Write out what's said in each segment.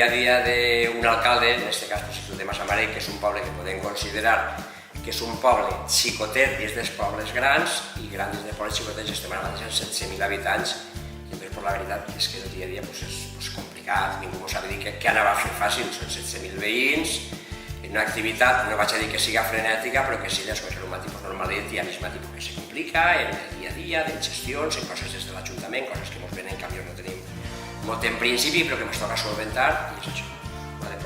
dia a dia d'un alcalde, en aquest cas el de Massamarell, que és un poble que podem considerar que és un poble xicotet dins dels pobles grans i gran dins de pobles xicotets, estem ara mateix amb 16.000 habitants, i doncs la veritat és que el dia a dia és complicat, ningú sap dir què anava a fer fàcil, són 16.000 veïns, en una activitat, no vaig a dir que siga frenètica, però que sí, com és un tipus normalet i a misma tipus que se complica en el dia a dia, en gestions, en coses des de l'Ajuntament, coses que ens venen camions no tenim molt en principi, però que ens toca solventar, i és això.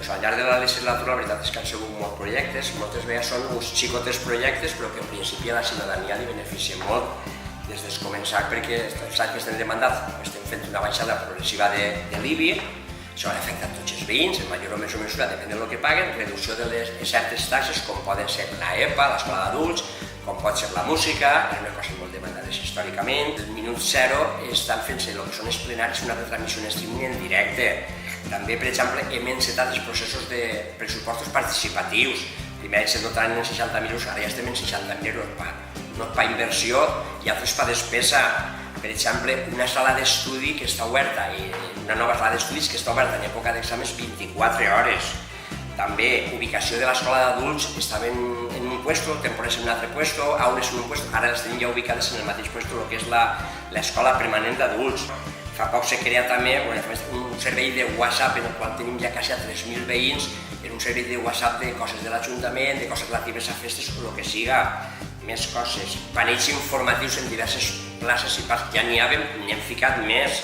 Al llarg de la legislatura la veritat és que han sigut molts projectes, moltes vegades són uns xicotes projectes, però que en principi a la ciutadania li beneficien molt des de començar, perquè saps que estem demandats, estem fent una baixada progressiva de l'IBI, això ha afectat tots els veïns, en major o menor mesura, depèn del que paguen, reducció de certes taxes, com poden ser la EPA, l'escola d'adults, com pot ser la música, és una cosa molt demandades històricament. El minut zero estan fent-se el que són els plenaris, una retransmissió en streaming en directe. També, per exemple, hem encetat els processos de pressupostos participatius. Primer se dotaran en 60.000 euros, ara ja estem en 60.000 euros per inversió i altres per despesa. Per exemple, una sala d'estudi que està oberta, una nova sala d'estudis que està oberta en època d'exàmens 24 hores. També, ubicació de l'escola d'adults, estaven en un puesto, temporers en un altre puesto, aules en un puesto, ara les tenim ja ubicades en el mateix puesto, el que és l'escola permanent d'adults. Fa poc s'ha creat també un servei de WhatsApp en el qual tenim ja quasi a 3.000 veïns, en un servei de WhatsApp de coses de l'Ajuntament, de coses relatives a festes o el que siga, més coses. Panells informatius en diverses places i parcs, ja n'hi hem ficat més.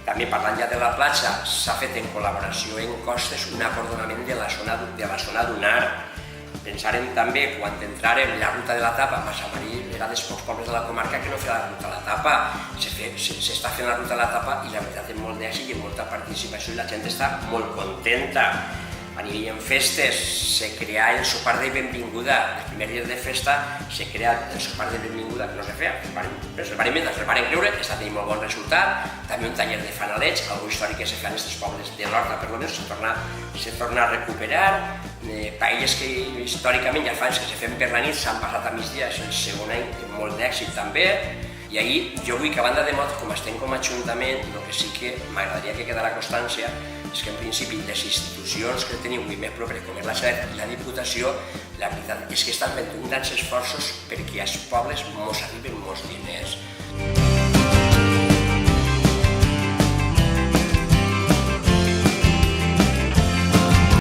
També parlant ja de la platja, s'ha fet en col·laboració en Costes un acordonament de la zona dunar. Pensarem també, quan entrarem la ruta de la tapa, Massamarell era dels pocs pobles de la comarca que no feia la ruta de la tapa. S'està fent la ruta de la tapa i la veritat és molt d'èxit i molta participació i la gent està molt contenta. A nivell en festes, se crea el sopar de benvinguda. Els primers dies de festa se crea el sopar de benvinguda, que no se feia, però el varen creure, està tenint molt bon resultat. També un taller de fanalets, algo històric que se fa en aquests pobles de l'Horta, per almenys se torna a recuperar. Paelles que històricament ja fa anys que se fem per la nit, s'han passat a migdia, és el segon any amb molt d'èxit també. I ahir jo vull que a banda de mots, com estem com a Ajuntament, el que sí que m'agradaria que quedara constància és que en principi les institucions que tenim més properes, com és la Generalitat i la Diputació, la veritat és que estan fent uns grans esforços perquè als pobles mos arriben molts diners.